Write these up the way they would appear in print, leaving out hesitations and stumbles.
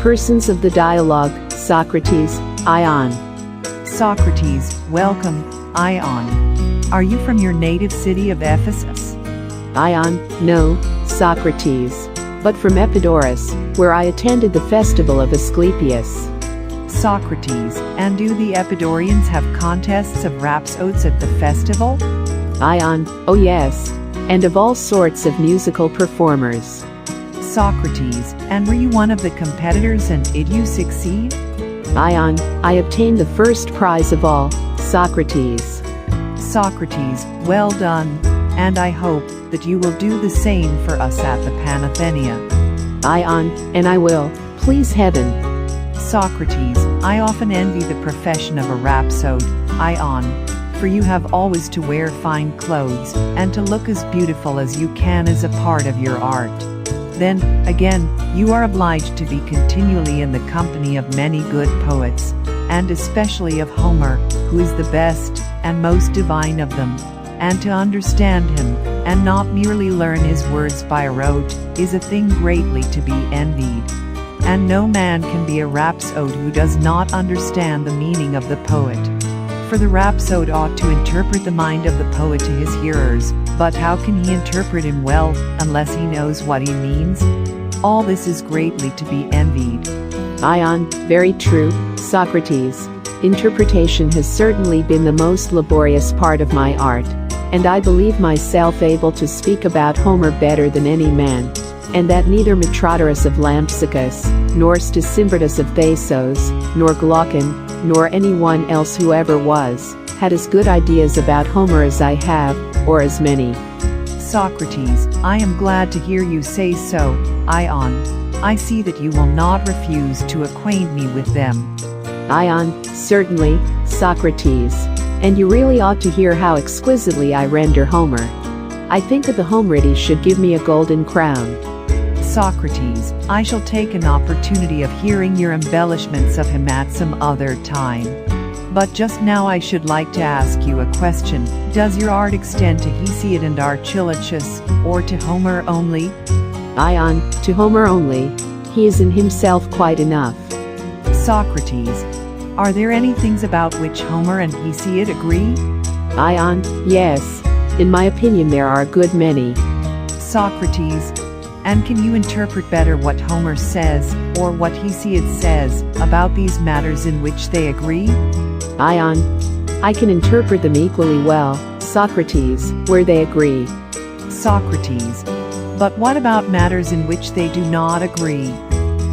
persons of the dialogue, Socrates, Ion. Socrates, welcome, Ion. Are you from your native city of Ephesus? Ion, no, Socrates, but from Epidaurus, where I attended the festival of Asclepius. Socrates, and do the Epidaurians have contests of rhapsodes at the festival? Ion, oh yes, and of all sorts of musical performers. Socrates, and were you one of the competitors and did you succeed? Ion, I obtained the first prize of all, Socrates. Socrates, well done, and I hope that you will do the same for us at the Panathenaea. Ion, and I will, please heaven. Socrates, I often envy the profession of a rhapsode, Ion, for you have always to wear fine clothes, and to look as beautiful as you can as a part of your art. Then, again, you are obliged to be continually in the company of many good poets, and especially of Homer, who is the best and most divine of them, and to understand him, and not merely learn his words by rote, is a thing greatly to be envied. And no man can be a rhapsode who does not understand the meaning of the poet. For the rhapsode ought to interpret the mind of the poet to his hearers, but how can he interpret him well, unless he knows what he means? All this is greatly to be envied. Ion, very true, Socrates. Interpretation has certainly been the most laborious part of my art, and I believe myself able to speak about Homer better than any man, and that neither Metrodorus of Lampsacus, nor Stesimbrotus of Thasos, nor Glaucon, nor anyone else who ever was, had as good ideas about Homer as I have, or as many. Socrates, I am glad to hear you say so, Ion. I see that you will not refuse to acquaint me with them. Ion, certainly, Socrates. And you really ought to hear how exquisitely I render Homer. I think that the Homerides should give me a golden crown. Socrates, I shall take an opportunity of hearing your embellishments of him at some other time. But just now I should like to ask you a question. Does your art extend to Hesiod and Archilochus, or to Homer only? Ion, to Homer only. He is in himself quite enough. Socrates, are there any things about which Homer and Hesiod agree? Ion, yes. In my opinion there are a good many. Socrates, and can you interpret better what Homer says, or what Hesiod says, about these matters in which they agree? Ion, I can interpret them equally well, Socrates, where they agree. Socrates, but what about matters in which they do not agree?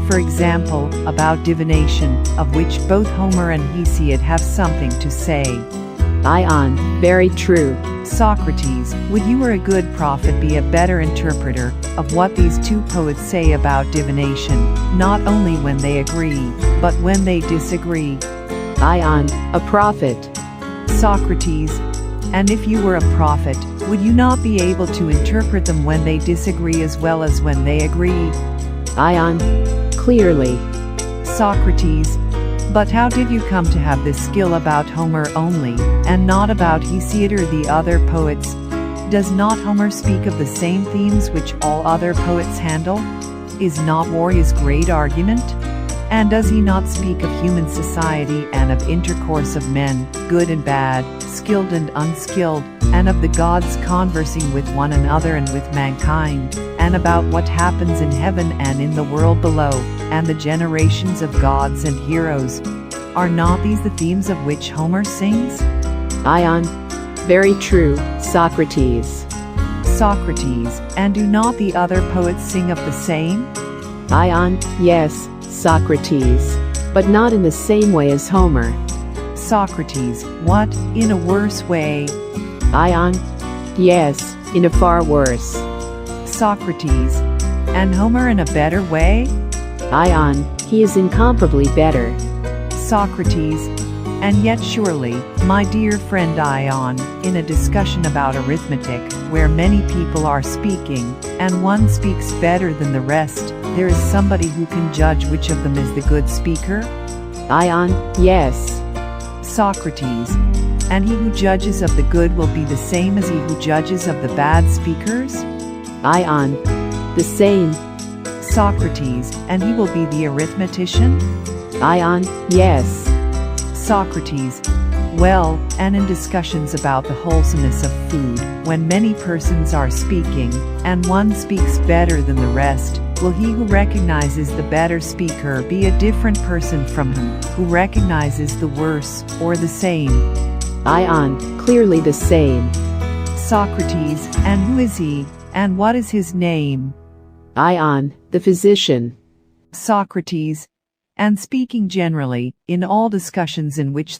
For example, about divination, of which both Homer and Hesiod have something to say. Ion, very true. Socrates, would you or a good prophet be a better interpreter of what these two poets say about divination, not only when they agree, but when they disagree? Ion, a prophet. Socrates, and if you were a prophet, would you not be able to interpret them when they disagree as well as when they agree? Ion, clearly. Socrates, but how did you come to have this skill about Homer only, and not about Hesiod or the other poets? Does not Homer speak of the same themes which all other poets handle? Is not war his great argument? And does he not speak of human society and of intercourse of men, good and bad, skilled and unskilled, and of the gods conversing with one another and with mankind, and about what happens in heaven and in the world below, and the generations of gods and heroes? Are not these the themes of which Homer sings? Ion, very true, Socrates. Socrates, and do not the other poets sing of the same? Ion, yes, Socrates, but not in the same way as Homer. Socrates, what, in a worse way? Ion, yes, in a far worse. Socrates, and Homer in a better way? Ion, he is incomparably better. Socrates, and yet surely, my dear friend Ion, in a discussion about arithmetic, where many people are speaking, and one speaks better than the rest, there is somebody who can judge which of them is the good speaker? Ion, yes. Socrates, and he who judges of the good will be the same as he who judges of the bad speakers? Ion, the same. Socrates, and he will be the arithmetician? Ion, yes. Socrates, well, and in discussions about the wholesomeness of food, when many persons are speaking, and one speaks better than the rest, will he who recognizes the better speaker be a different person from him who recognizes the worse, or the same? Ion, clearly the same. Socrates, and who is he, and what is his name? Ion, the physician. Socrates, and speaking generally, in all discussions in which